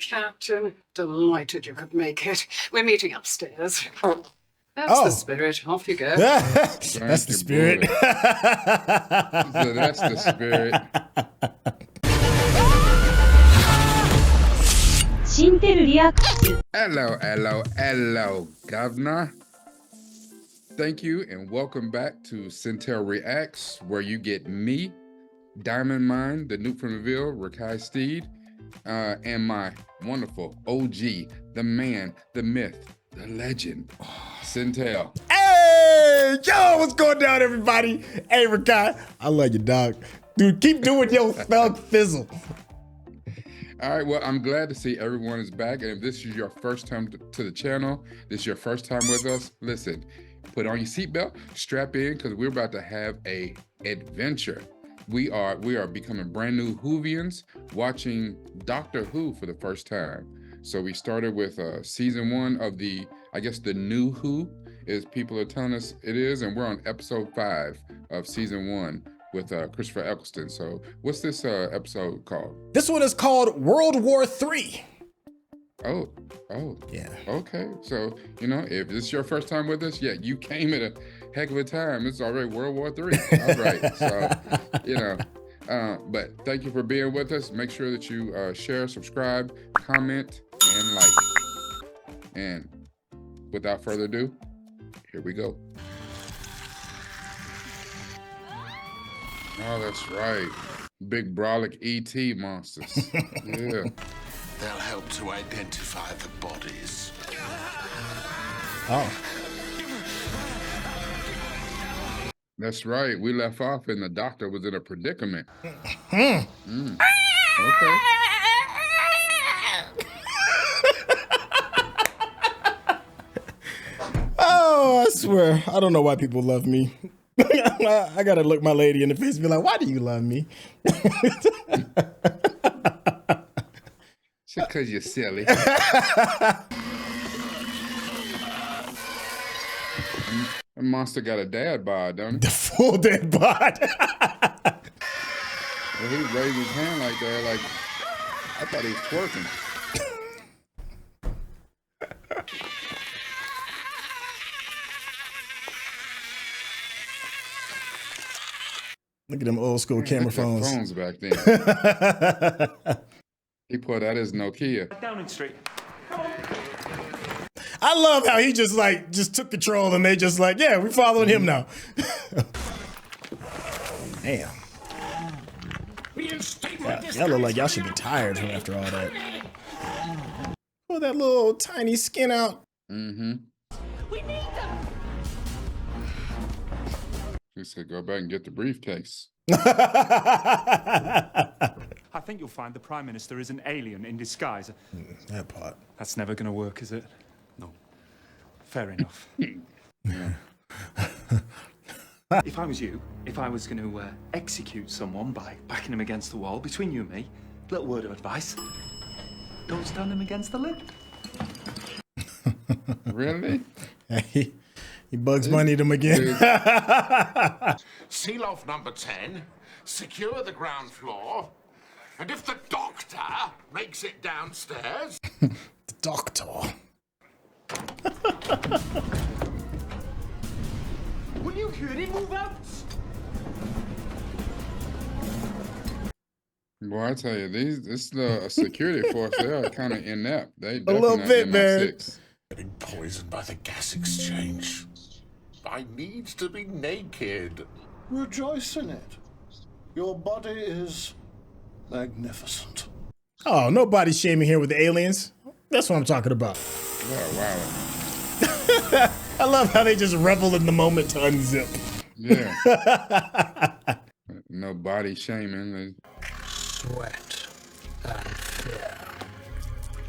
Captain, delighted you could make it. We're meeting upstairs. That's Oh. the spirit. Off you go. That's the spirit. So that's the spirit. Hello, governor. Thank you and welcome back to Syntell Reacts, where you get me, Diamond Mine, the Nuke from the Ville, Rekkai Steed, and my wonderful OG, the man, the myth, the legend, Syntell. Hey, yo, what's going down, everybody? Hey, Rekkai, I love you, dog. Dude, keep doing your thug fizzle. All right, well, I'm glad to see everyone is back. And if this is your first time to the channel, this is your first time with us, listen, put on your seatbelt, strap in, because we're about to have a adventure. We are becoming brand new Whovians, watching Doctor Who for the first time. So we started with season 1 of the, I guess the new Who, as people are telling us it is, and we're on episode 5 of season 1 with Christopher Eccleston. So what's this episode called? This one is called World War III. Oh, Yeah. okay. So, you know, if this is your first time with us, yeah, you came at a heck of a time. It's already World War III. All right. So, you know, but thank you for being with us. Make sure that you share, subscribe, comment, and like. And without further ado, here we go. Oh, that's right. Big brolic ET monsters. Yeah. They'll help to identify the bodies. Oh. That's right. We left off and the doctor was in a predicament. Hmm. Okay. Oh, I swear, I don't know why people love me. I gotta look my lady in the face and be like, why do you love me? Just because you're silly. A monster got a dad bod, don't he? The full dead bod. Well, he raised his hand like that, like, I thought he was twerking. Look at them old school camera phones. Phones back then. He pulled out his Nokia. Downing Street. I love how he just took control and they just like, yeah, we're following him now. Damn. Y'all look like y'all should be tired from after all that. Pull that little tiny skin out. Mm-hmm. We need them. He said, go back and get the briefcase. I think you'll find the Prime Minister is an alien in disguise. That part. That's never going to work, is it? No. Fair enough. If I was you, if I was going to execute someone by backing him against the wall, between you and me, little word of advice, don't stand him against the lid. Really? He Bugs Bunny'd him again. Seal off number 10, secure the ground floor, and if the doctor makes it downstairs... The doctor. Will you hear him move out? Boy, I tell you, this the security force, they are kind of inept. They A little bit, man. Getting poisoned by the gas exchange. I need to be naked. Rejoice in it. Your body is magnificent. Oh, nobody's shaming here with the aliens. That's what I'm talking about. Wow, wow. I love how they just revel in the moment to unzip. Yeah. No body shaming. Sweat and fear.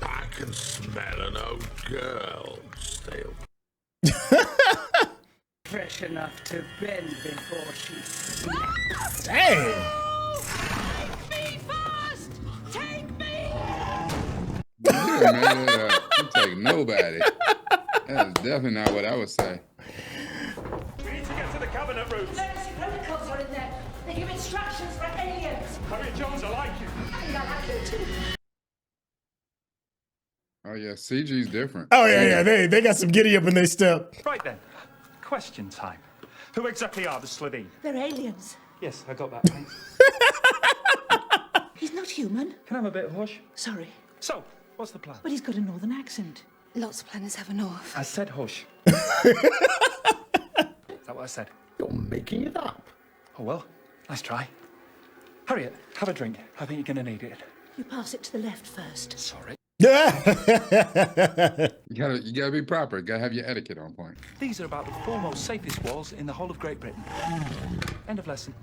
I can smell an old girl still. Fresh enough to bend before she snaps. Dang. Take me first! Take me! Yeah, man, you take nobody. That is definitely not what I would say. We need to get to the cabinet rooms. Emergency protocols are in there. They give instructions for aliens. Harriet Jones, I like you. I like you too. Oh yeah, CG's different. Oh yeah, yeah. They got some giddy up in their step. Right then, question time. Who exactly are the Slitheen? They're aliens. Yes, I got that right. He's not human. Can I have a bit of hush? Sorry, So, what's the plan? but he's got a northern accent. Lots of planets have a north. I said hush. Is that what I said? You're making it up. Oh well, nice try. Harriet, have a drink. I think you're gonna need it. You pass it to the left first. Sorry. Yeah. You gotta be proper. You gotta have your etiquette on point. These are about the foremost safest walls in the whole of Great Britain. End of lesson.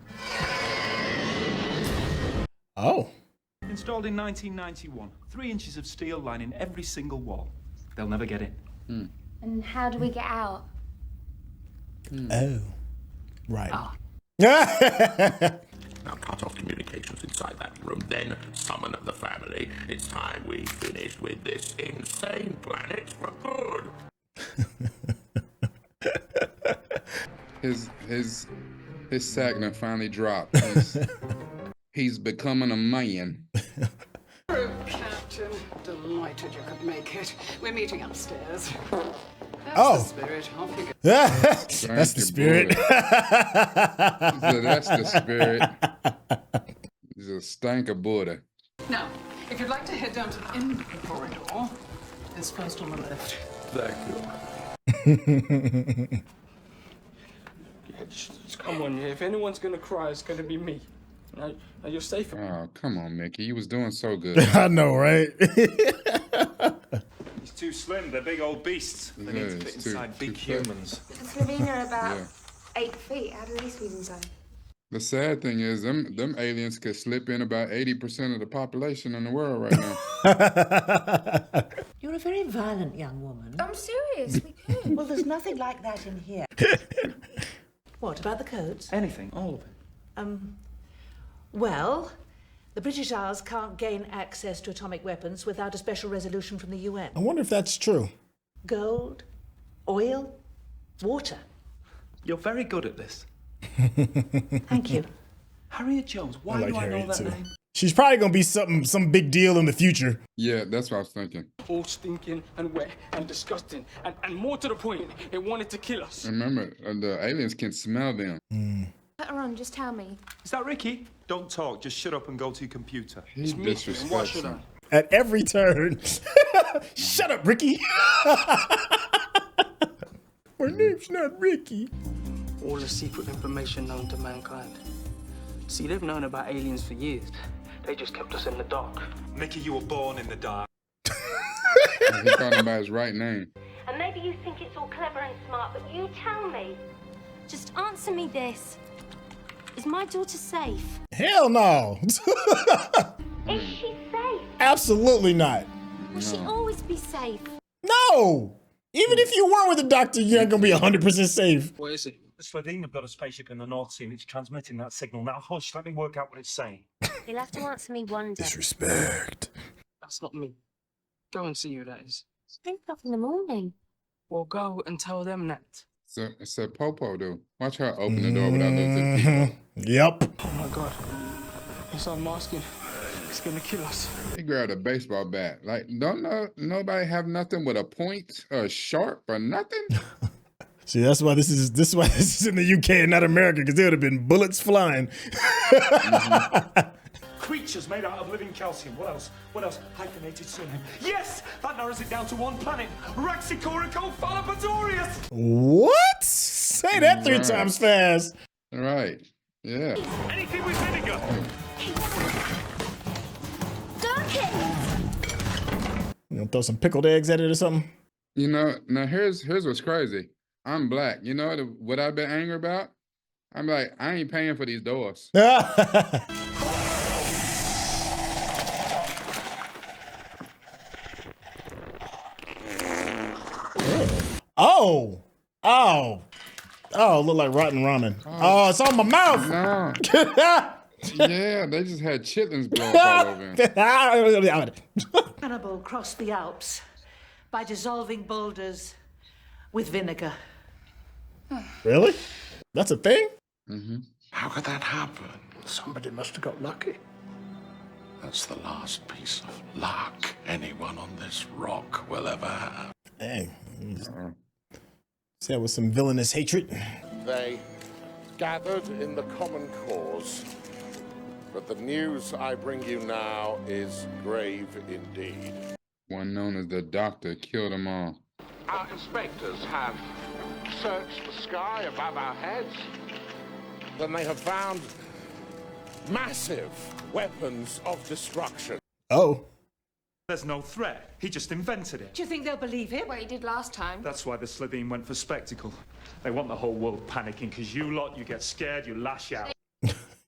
Oh. Installed in 1991. 3 inches of steel lining every single wall. They'll never get in. And how do we get out? Oh. Right. Now cut off communications inside that room, then summon the family. It's time we finish with this insane planet for good. His sack finally dropped. He's becoming a man. Captain, delighted you could make it. We're meeting upstairs. That's Oh. the spirit. Off you go. That's Thank the you, spirit. So that's the spirit. He's a stank of Buddha. Now, if you'd like to head down to the end of the corridor, it's first on the left. Come on, if anyone's gonna cry, it's gonna be me. Now you're safe. Oh, come on, Mickey. You was doing so good. I know, right? He's too slim. They're big old beasts. They need to fit it's too- inside big too fat. humans. Slitheen are about Yeah. 8 feet. How do they squeeze inside? The sad thing is, them aliens could slip in about 80% of the population in the world right now. You're a very violent young woman. I'm serious. We could. Well, there's nothing like that in here. What about the codes? Anything, all of it. Well, the British Isles can't gain access to atomic weapons without a special resolution from the UN. I wonder if that's true. Gold, oil, water. You're very good at this. Thank you. Harriet Jones. Why I like do I know Harriet that too. name? She's probably gonna be some big deal in the future. Yeah, that's what I was thinking. All stinking and wet and disgusting. And more to the point, it wanted to kill us. Remember, the aliens can smell them. Put her on, just tell me. Is that Ricky? Don't talk. Just shut up and go to your computer. He It's me. And what should disrespects I? them. At every turn. Shut up, Ricky. My name's not Ricky. All the secret information known to mankind. See, they've known about aliens for years. They just kept us in the dark. Mickey, you were born in the dark. He called him by his right name. And maybe you think it's all clever and smart, but you tell me. Just answer me this. Is my daughter safe? Hell no. Is she safe? Absolutely not. Will she always be safe? No. Even if you were with a doctor, you ain't gonna be 100% safe. What is it? The Slitheen have got a spaceship in the North Sea and it's transmitting that signal. Now hush, let me work out what it's saying. You'll have to answer me one day. Disrespect. That's not me. Go and see who that is. It's 3 o'clock in the morning. Well, go and tell them that. It's a Popo, dude. Watch her open the door without losing people. Yep. Oh my god. It's unmasking. It's gonna kill us. He grabbed a baseball bat. Like, don't nobody have nothing with a point or sharp or nothing? See, that's why this is in the UK and not America, because there would have been bullets flying. Creatures made out of living calcium. What else? What else? Hyphenated surname. Yes! That narrows it down to one planet. Raxicoricofallapatorius! What? Say that 3 Right. times fast. Right. Yeah. Anything with vinegar! You gonna throw some pickled eggs at it or something? You know, now here's what's crazy. I'm black. You know what I've been angry about? I'm like, I ain't paying for these doors. Oh. Look like rotten ramen. Oh, it's on my mouth. No. Yeah, they just had chitlins blow up all over him. Hannibal crossed the Alps by dissolving boulders with vinegar. Really? That's a thing? How could that happen? Somebody must have got lucky. That's the last piece of luck anyone on this rock will ever have. Dang. Said with some villainous hatred. They gathered in the common cause, but the news I bring you now is grave indeed. One known as the Doctor killed them all. Our inspectors have searched the sky above our heads. Then they have found massive weapons of destruction. Oh. There's no threat. He just invented it. Do you think they'll believe him? What he did last time. That's why the Slitheen went for spectacle. They want the whole world panicking because you lot, you get scared, you lash out.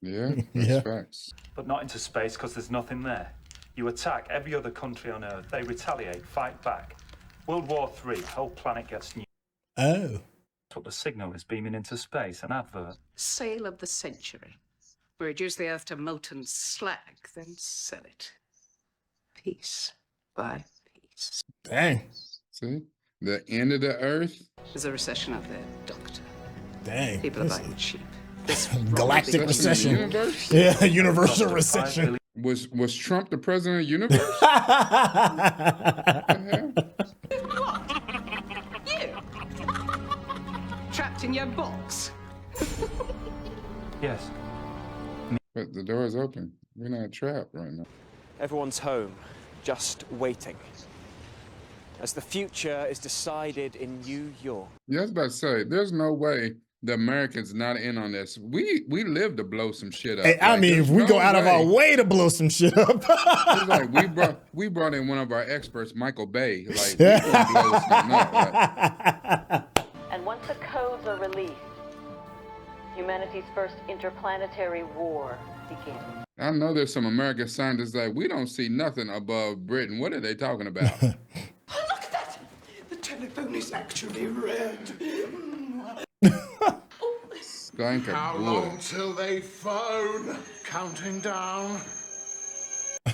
Yeah, that's facts. But not into space because there's nothing there. You attack every other country on Earth. They retaliate, fight back. World War III, whole planet gets new. Oh. That's what the signal is, beaming into space, an advert. Sale of the century. We reduce the Earth to molten slag, then sell it. Piece by piece. Dang. See? The end of the Earth? There's a recession out there, Doctor. Dang. People are buying cheap. This galactic recession. Universe? Yeah, universal recession. Was Trump the president of the universe? You? Trapped in your box? Yes. But the door's open. We're not trapped right now. Everyone's home, just waiting. As the future is decided in New York. Yeah, I was about to say, there's no way the Americans not in on this. We live to blow some shit up. Hey, I mean, if we go out of our way to blow some shit up. It's like we brought in one of our experts, Michael Bay. Like, we gonna blow something up. Like, and once the codes are released, humanity's first interplanetary war begins. I know there's some American scientists like, we don't see nothing above Britain. What are they talking about? Look at that! The telephone is actually red. How long till they phone? Counting down.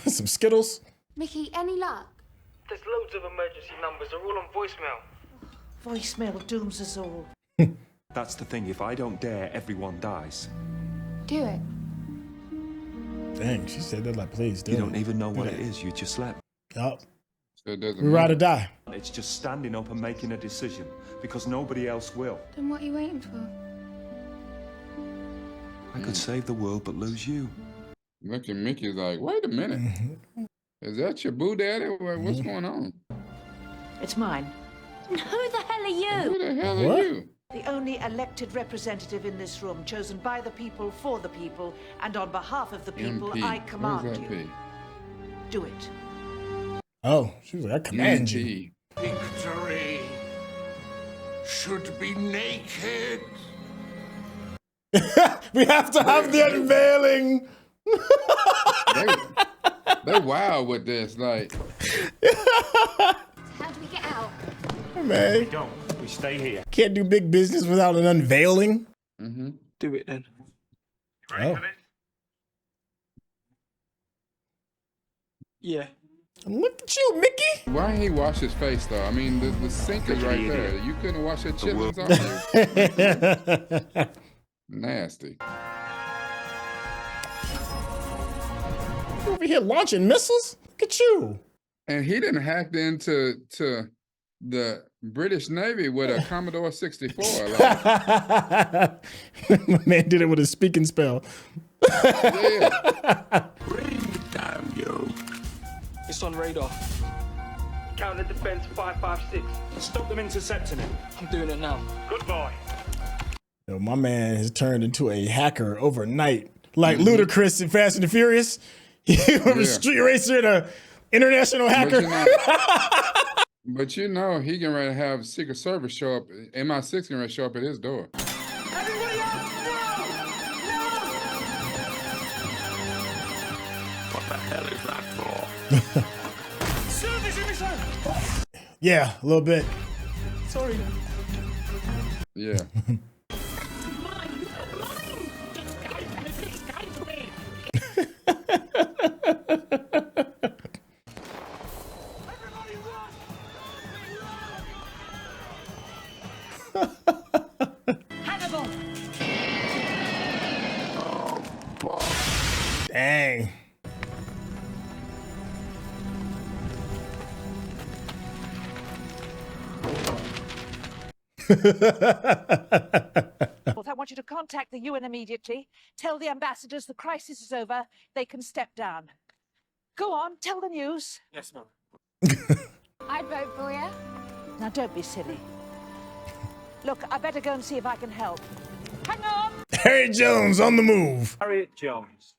Some Skittles. Mickey, any luck? There's loads of emergency numbers. They're all on voicemail. Voicemail dooms us all. That's the thing. If I don't dare, everyone dies. Do it. Dang, she said that like, please do You it. don't even know what it is. You just slept. Yup. So it doesn't We ride or matter. die. It's just standing up and making a decision because nobody else will. Then what are you waiting for? I could save the world but lose you. Look at Mickey's like, wait a minute. Is that your boo daddy? What's going on? It's mine. Who the hell are you? Who the hell What? are you? The only elected representative in this room, chosen by the people, for the people, and on behalf of the people, MP. I command What does that you. be? Do it. Oh, she was like, I command you. MP. Victory should be naked. We have to have the unveiling. They wild with this. Like, How do we get out? Man, We don't. We stay here. can't do big business without an unveiling. mm-hmm. Do it then. Oh. Yeah. Look at you, Mickey. Why ain't he wash his face though? I mean, the sink is right there. You couldn't wash your chitlins off you. Nasty. Over here launching missiles. Look at you. And he didn't hack into the British Navy with a Commodore 64. Like, My man did it with a speaking spell. yeah. Damn you. It's on radar. Counter defense 556. Stop them intercepting it. I'm doing it now. Good boy. Yo, my man has turned into a hacker overnight. Like Ludacris in Fast and the Furious. He was a street racer and a international hacker. But you know, he can ready to have Secret Service show up. MI6 can ready to show up at his door. What the hell is that for? Yeah, a little bit. Sorry. Yeah. Hannibal! Dang. I want you to contact the UN immediately. Tell the ambassadors the crisis is over. They can step down. Go on, tell the news. Yes, Mum. I'd vote for you. Now, don't be silly. Look, I better go and see if I can help. Hang on! Harry Jones on the move. Harriet Jones,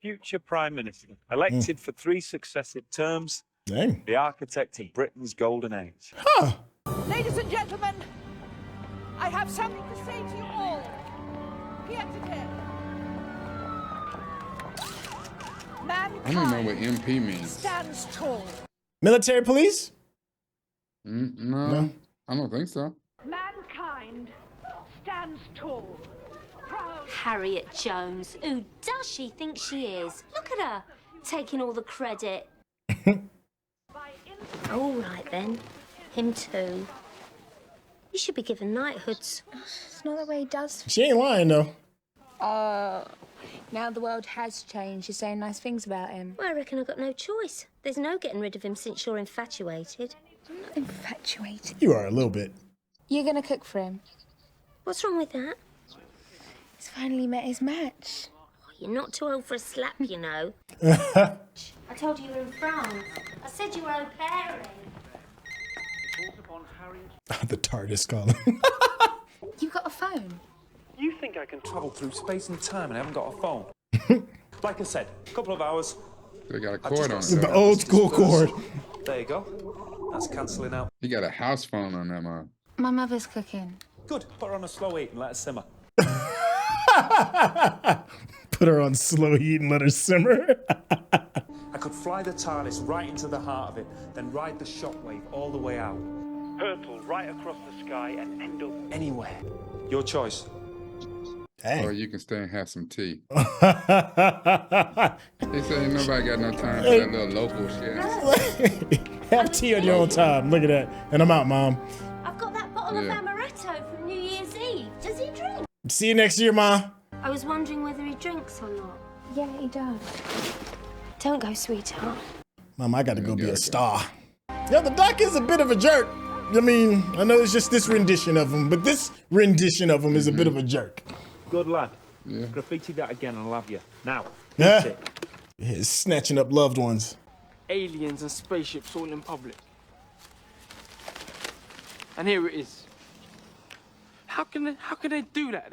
future Prime Minister, elected for 3 successive terms. Dang. The architect of Britain's golden age. Huh. Ladies and gentlemen, I have something to say to you all. Here today. Mankind I don't know what MP means. stands tall. Military police? No, I don't think so. Mankind stands tall. Proud. Harriet Jones. Who does she think she is? Look at her, taking all the credit. All right then, him too. You should be given knighthoods. It's not the way he does. She ain't lying, though. Now the world has changed. You're saying nice things about him. Well, I reckon I've got no choice. There's no getting rid of him since you're infatuated. I'm not infatuated. You are a little bit. You're gonna cook for him. What's wrong with that? He's finally met his match. Oh, you're not too old for a slap, you know. I told you were in France. I said you were au pairing. The TARDIS calling. You got a phone? You think I can travel through space and time and I haven't got a phone? Like I said, a couple of hours. They got a cord on it. The old school cord. There you go. That's cancelling out. He got a house phone on that man. My mother's cooking. Good. Put her on a slow heat and let her simmer. Put her on slow heat and let her simmer. I could fly the TARDIS right into the heart of it, then ride the shockwave all the way out. Hurtle right across the sky and end up anywhere. Your choice. Dang. Or you can stay and have some tea. They say nobody got no time for that little local shit. Have tea on your own time. Look at that. And I'm out, Mom. I've got that bottle of amaretto from New Year's Eve. Does he drink? See you next year, Ma. I was wondering whether he drinks or not. Yeah, he does. Don't go, sweetheart. Mom, I gotta go be a star. Yeah, the doc is a bit of a jerk. I mean, I know it's just this rendition of him, but this rendition of him is a bit of a jerk. Good lad. Yeah. Graffiti that again and I'll have you. Now, Yeah. eat it. He's snatching up loved ones. Aliens and spaceships all in public. And here it is. How can they do that?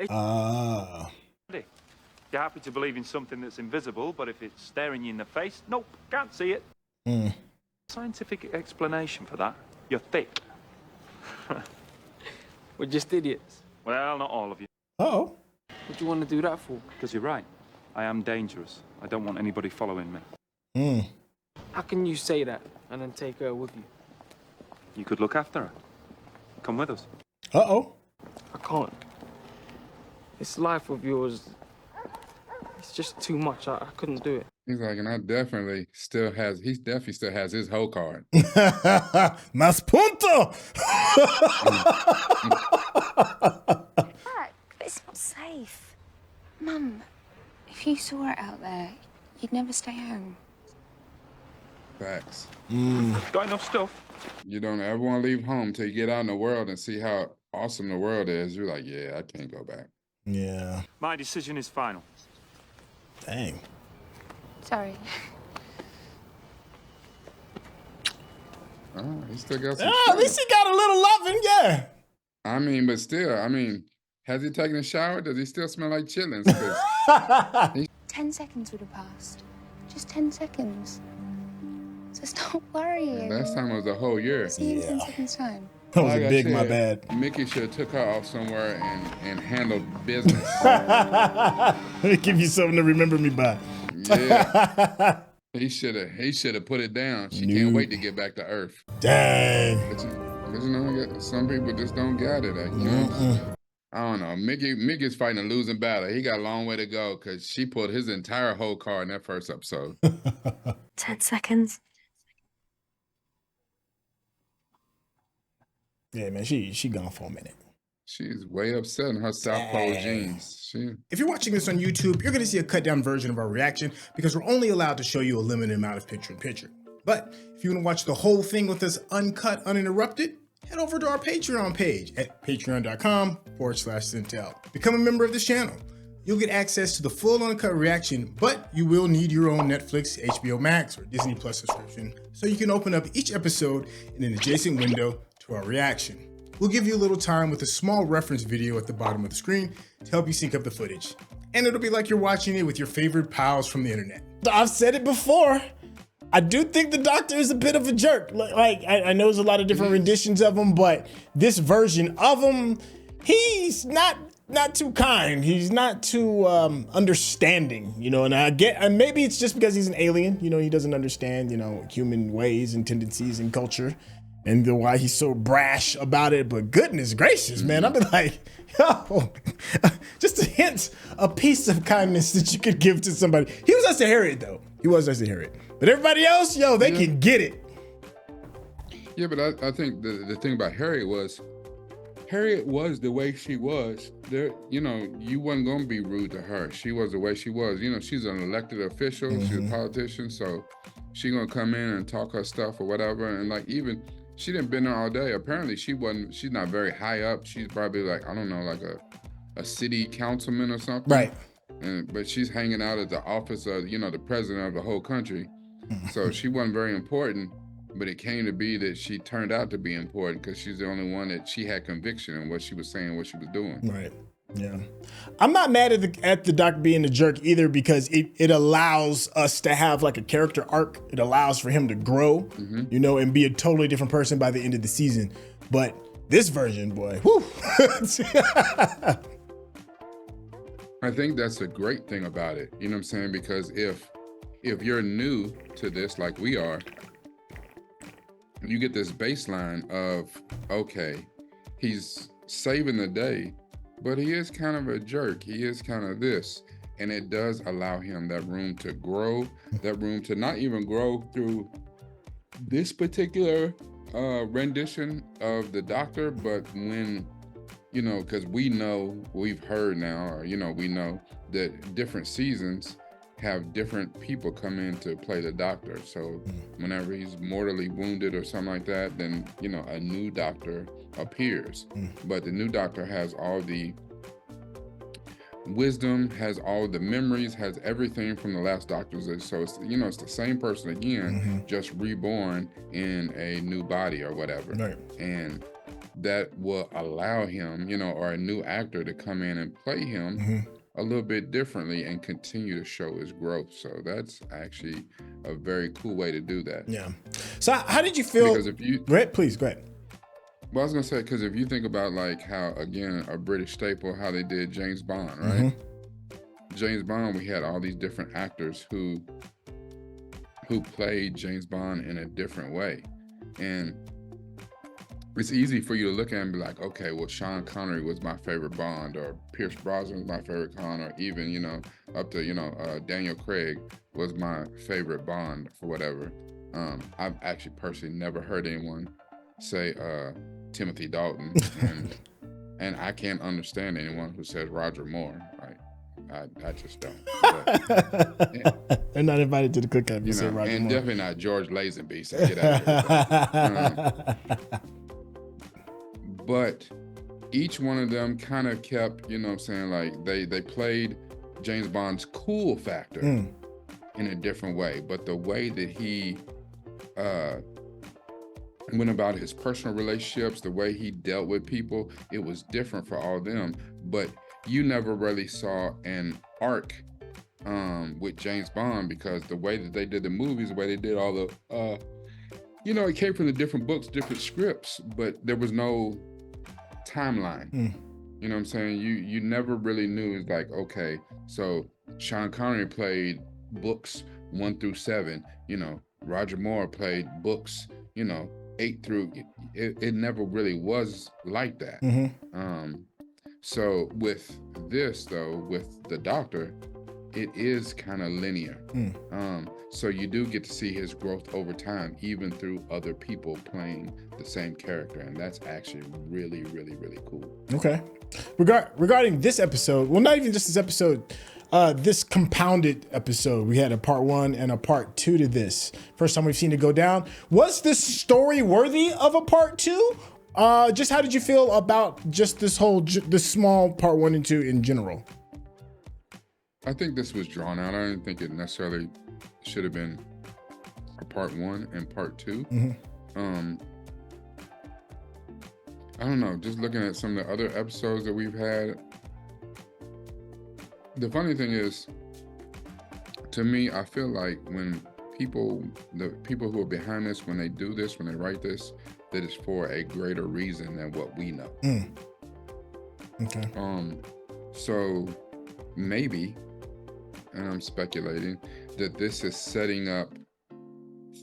You're happy to believe in something that's invisible, but if it's staring you in the face, nope, can't see it. Scientific explanation for that. You're thick. We're just idiots. Well, not all of you. Uh-oh. What do you want to do that for? Because you're right. I am dangerous. I don't want anybody following me. How can you say that and then take her with you? You could look after her. Come with us. Uh-oh. I can't. This life of yours, it's just too much. I couldn't do it. He's like, and he definitely still has his whole card. Mas punto! Back, but it's not safe. Mum, if you saw it out there, you'd never stay home. Facts. Got enough stuff? You don't ever want to leave home till you get out in the world and see how awesome the world is. You're like, yeah, I can't go back. Yeah. My decision is final. Dang. Sorry. Oh, he still got some. At least he got a little loving, yeah. I mean, but still, has he taken a shower? Does he still smell like chitlins? 10 seconds would have passed. Just 10 seconds. So stop worrying. Last time it was a whole year. See you in 10 seconds time. That was Like a I big said, my bad. Mickey should have took her off somewhere and handled business. Let me give you something to remember me by. Yeah. He should have put it down. She can't wait to get back to Earth. Dang. But you know, some people just don't got it. Like, you know, I don't know. Mickey's fighting a losing battle. He got a long way to go because she pulled his entire whole car in that first episode. 10 seconds. Yeah, man, she gone for a minute. She's way upset in her South Pole jeans. If you're watching this on YouTube, you're going to see a cut down version of our reaction because we're only allowed to show you a limited amount of picture-in-picture. But if you want to watch the whole thing with us uncut, uninterrupted, head over to our Patreon page at patreon.com/Syntell. Become a member of this channel. You'll get access to the full uncut reaction, but you will need your own Netflix, HBO Max, or Disney Plus subscription so you can open up each episode in an adjacent window to our reaction. We'll give you a little time with a small reference video at the bottom of the screen to help you sync up the footage. And it'll be like you're watching it with your favorite pals from the internet. I've said it before. I do think the Doctor is a bit of a jerk. Like I know there's a lot of different renditions of him, but this version of him, he's not too kind. He's not too understanding, you know, and maybe it's just because he's an alien, you know, he doesn't understand, you know, human ways and tendencies and culture and why he's so brash about it. But goodness gracious, man, I've been like, yo, just a piece of kindness that you could give to somebody. He was nice to Harriet, though. He was nice to Harriet. But everybody else, yo, they can get it. Yeah, but I think the thing about Harriet was the way she was. There, you know, you wasn't gonna be rude to her. She was the way she was. You know, she's an elected official. She's a politician, so she gonna come in and talk her stuff or whatever. And like, even she didn't been there all day. Apparently, she's not very high up. She's probably like, I don't know, like a city councilman or something. Right. But she's hanging out at the office of, you know, the president of the whole country. So she wasn't very important. But it came to be that she turned out to be important because she's the only one that she had conviction in what she was saying, what she was doing. Right. Yeah. I'm not mad at the Doc being a jerk either, because it allows us to have like a character arc. It allows for him to grow, you know, and be a totally different person by the end of the season. But this version, boy, whew. I think that's a great thing about it. You know what I'm saying? Because if you're new to this like we are, you get this baseline of, okay, he's saving the day, but he is kind of a jerk. He is kind of this. And it does allow him that room to grow, that room to not even grow through this particular rendition of the Doctor, but when, you know, because we've heard now, or, you know, we know that different seasons have different people come in to play the Doctor. So whenever he's mortally wounded or something like that, then, you know, a new Doctor appears. But the new Doctor has all the wisdom, has all the memories, has everything from the last Doctors. So it's, you know, it's the same person again, just reborn in a new body or whatever. Right. And that will allow him, you know, or a new actor to come in and play him a little bit differently and continue to show his growth. So that's actually a very cool way to do that. Yeah. So how did you feel? Because if you, go ahead, please go ahead. Well, I was gonna say, because if you think about like how, again, a British staple, how they did James Bond, right? James Bond, we had all these different actors who played James Bond in a different way. And it's easy for you to look at and be like, okay, well, Sean Connery was my favorite Bond, or Pierce Brosnan was my favorite Con, or even, you know, up to, you know, Daniel Craig was my favorite Bond for whatever. I've actually personally never heard anyone say Timothy Dalton, and I can't understand anyone who says Roger Moore. Right? I just don't. But, yeah. They're not invited to the cookout. You know, Roger and Moore. definitely not George Lazenby. So get out of here. But each one of them kind of kept, you know what I'm saying, like they played James Bond's cool factor in a different way. But the way that he went about his personal relationships, the way he dealt with people, it was different for all of them. But you never really saw an arc with James Bond, because the way that they did the movies, the way they did all the, you know, it came from the different books, different scripts, but there was no timeline. You know what I'm saying? You never really knew. It's like, okay, so Sean Connery played books 1 through 7, you know, Roger Moore played books, you know, 8 through, it never really was like that. So with this though, with the Doctor, it is kind of linear. So you do get to see his growth over time, even through other people playing the same character. And that's actually really, really, really cool. Okay. Regarding this episode, well, not even just this episode, this compounded episode, we had a part 1 and a part 2 to this. First time we've seen it go down. Was this story worthy of a part 2? Just how did you feel about just this whole, this small part 1 and 2 in general? I think this was drawn out. I didn't think it necessarily should have been a part 1 and part 2. I don't know, just looking at some of the other episodes that we've had, the funny thing is, to me, I feel like when the people who are behind this, when they do this, when they write this, that it's for a greater reason than what we know. Okay. So maybe, and I'm speculating, that this is setting up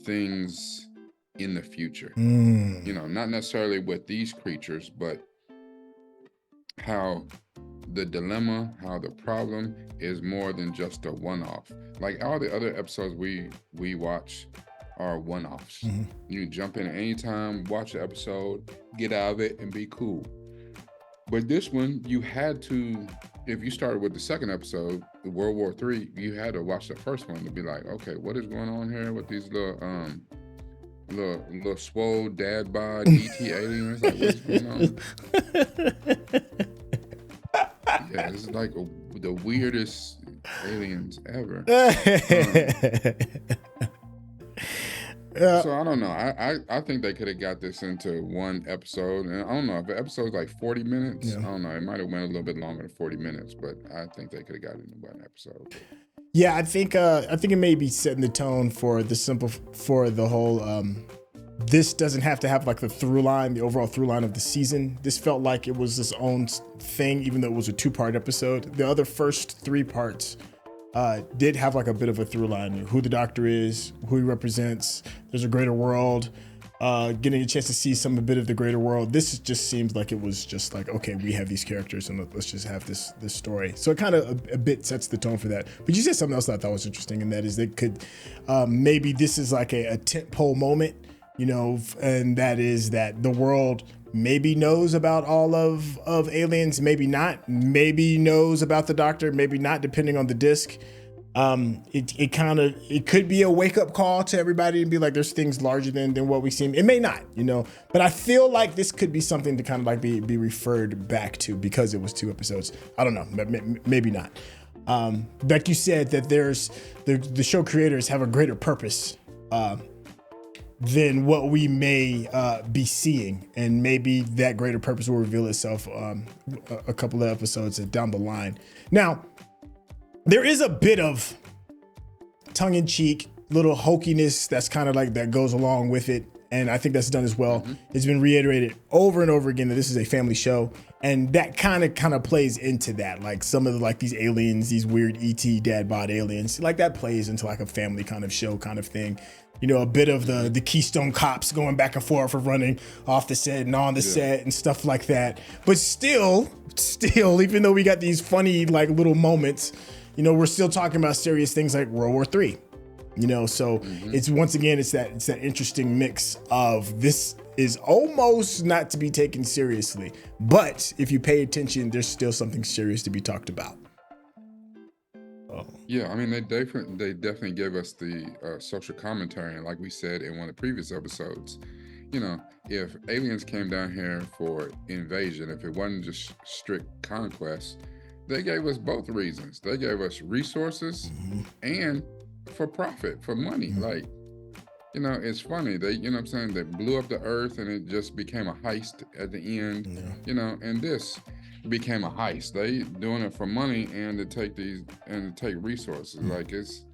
things in the future. You know, not necessarily with these creatures, but how the dilemma, how the problem is more than just a one-off. Like all the other episodes we watch are one-offs. You can jump in at any time, watch the episode, get out of it, and be cool. But this one, you had to, if you started with the second episode, World War III, you had to watch the first one to be like, okay, what is going on here with these little swole dad bod ET aliens? Like, what's going on? Yeah, this is like the weirdest aliens ever. So I don't know. I think they could have got this into one episode, and I don't know if the episode's like 40 minutes. I don't know. It might have went a little bit longer than 40 minutes, but I think they could have got it in one episode. Yeah, I think it may be setting the tone for the whole. This doesn't have to have like the through line, the overall through line of the season. This felt like it was its own thing, even though it was a 2-part episode. The other first 3 parts did have like a bit of a through line: who the Doctor is, who he represents. There's a greater world. Getting a chance to see a bit of the greater world. This just seems like it was just like, okay, we have these characters and let's just have this story. So it kind of a bit sets the tone for that. But you said something else that I thought was interesting, and that is they could maybe this is like a tentpole moment, you know, and that is that the world maybe knows about all of aliens, maybe not, maybe knows about the Doctor, maybe not, depending on the disc. It could be a wake up call to everybody and be like, there's things larger than what we seem. It may not, you know, but I feel like this could be something to kind of like be referred back to because it was 2 episodes. I don't know, maybe not. Like you said, that there's the show creators have a greater purpose than what we may be seeing, and maybe that greater purpose will reveal itself a couple of episodes down the line. Now, there is a bit of tongue-in-cheek, little hokiness that's kind of like that goes along with it, and I think that's done as well. It's been reiterated over and over again that this is a family show, and that kind of plays into that. Like some of like these aliens, these weird ET dad bod aliens, like that plays into like a family kind of show kind of thing. You know, a bit of the Keystone Cops going back and forth for running off the set and on the set and stuff like that. But still, even though we got these funny like little moments, you know, we're still talking about serious things like World War III. You know, so it's once again, it's that interesting mix of this is almost not to be taken seriously, but if you pay attention, there's still something serious to be talked about. Yeah, I mean, they definitely gave us the social commentary, and like we said in one of the previous episodes, you know, if aliens came down here for invasion, if it wasn't just strict conquest, they gave us both reasons. They gave us resources and for profit, for money. Like, you know, it's funny. They, you know what I'm saying? They blew up the earth and it just became a heist at the end, you know, and this became a heist. They doing it for money and to take resources. Like it's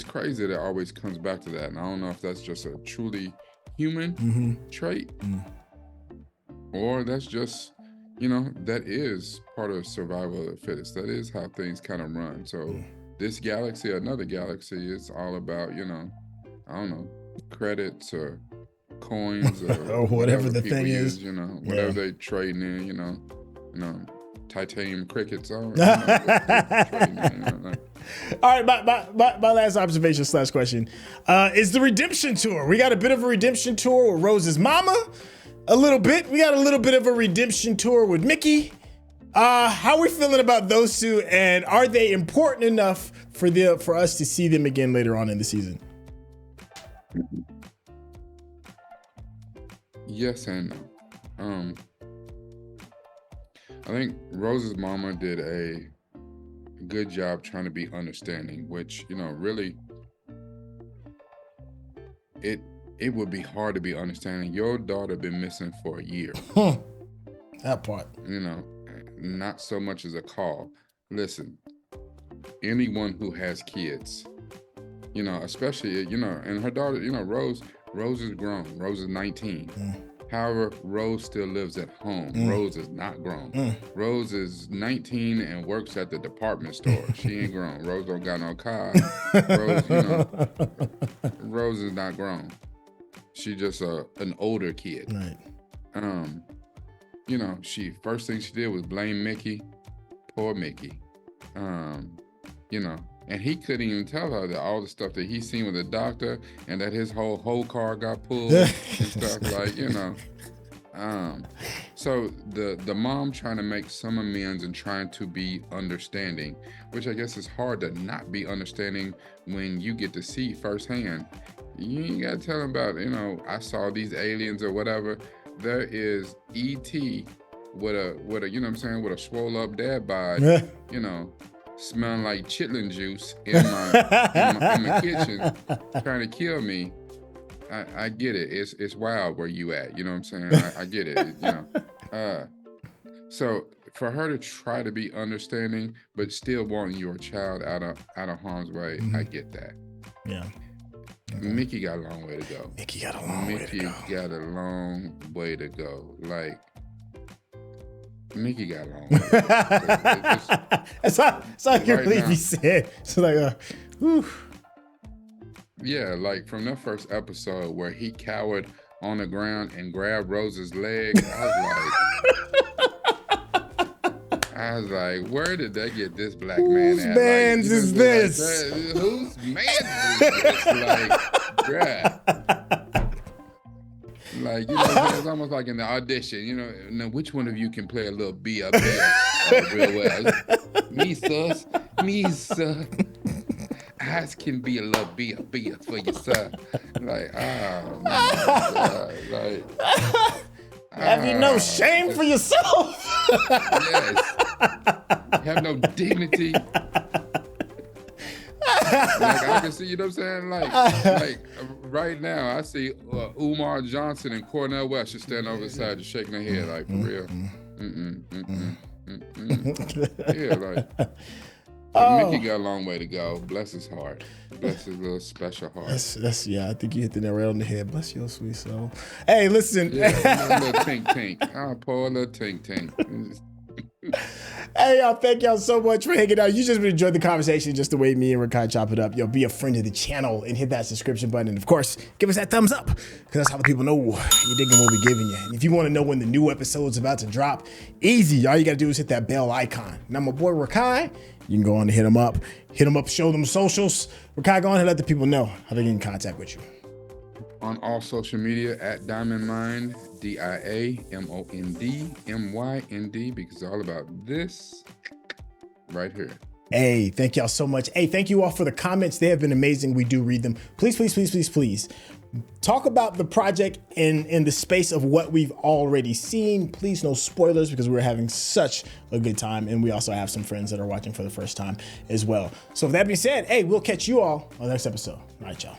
crazy that it always comes back to that. And I don't know if that's just a truly human trait or that's just, you know, that is part of survival of the fittest. That is how things kind of run. So this galaxy, another galaxy, is all about, you know, I don't know, credits or coins or whatever the thing use, is, you know, whatever they trading in, you know, titanium crickets. All right, my last observation / question is the redemption tour. We got a bit of a redemption tour with Rose's mama. A little bit. We got a little bit of a redemption tour with Mickey. How are we feeling about those two, and are they important enough for us to see them again later on in the season? Yes and no. I think Rose's mama did a good job trying to be understanding, which, you know, really, it would be hard to be understanding. Your daughter been missing for a year. That part. You know, not so much as a call. Listen, anyone who has kids, you know, especially, you know, and her daughter, you know, Rose is grown. Rose is 19. However, Rose still lives at home. Rose is not grown. Rose is 19 and works at the department store. She ain't grown. Rose don't got no car. Rose, you know, Rose is not grown. She just an older kid. Right. You know, first thing she did was blame Mickey. Poor Mickey. You know, and he couldn't even tell her that all the stuff that he seen with the doctor and that his whole car got pulled and stuff, like, you know. So the mom trying to make some amends and trying to be understanding, which I guess is hard to not be understanding when you get to see firsthand. You ain't gotta tell them about, you know, I saw these aliens or whatever. There is E.T. with a you know what I'm saying, with a swole up dad bod, you know, smelling like chitlin juice in my kitchen, trying to kill me. I get it. It's wild where you at. You know what I'm saying? I get it. You know. So for her to try to be understanding, but still wanting your child out of harm's way, I get that. Yeah. Okay. Mickey got a long way to go. Mickey got a long way to go. Like, Mickey got a long way to go. That's all I can believe he said. So like, whew. Yeah, like from that first episode where he cowered on the ground and grabbed Rose's leg, I was like, where did they get this black man Whose at? man's is this? Like, whose man's is this? Like, bruh. Like, you know, it's almost like in the audition, you know, now which one of you can play a little B up there real well? Me, sus. Eyes can be a little B for you, sir. Like, oh, my God. Like, have you no shame for yourself? Yes. Have no dignity. Like, I can see, you know what I'm saying? Like right now, I see Umar Johnson and Cornell West just standing over the side, just shaking their head, like, for real. Yeah, like. Mickey got a long way to go. Bless his heart. Bless his little special heart. That's yeah, I think you hit the nail right on the head. Bless your sweet soul. Hey, listen. Yeah, a little tink. Oh, poor little tink. Hey, y'all, thank y'all so much for hanging out. You just enjoyed the conversation just the way me and Rekkai chop it up. Yo, be a friend of the channel and hit that subscription button. And of course, give us that thumbs up, because that's how the people know you're digging what we're giving you. And if you want to know when the new episode's about to drop, easy. All you got to do is hit that bell icon. Now, my boy Rekkai, you can go on and hit him up, show them socials. Rekkai, go on and let the people know how they get in contact with you. On all social media at DiamondMynd, DiamondMynd, because it's all about this right here. Hey, thank y'all so much. Hey, thank you all for the comments. They have been amazing. We do read them. Please talk about the project in the space of what we've already seen. Please, no spoilers, because we're having such a good time. And we also have some friends that are watching for the first time as well. So with that being said, hey, we'll catch you all on the next episode. All right, y'all.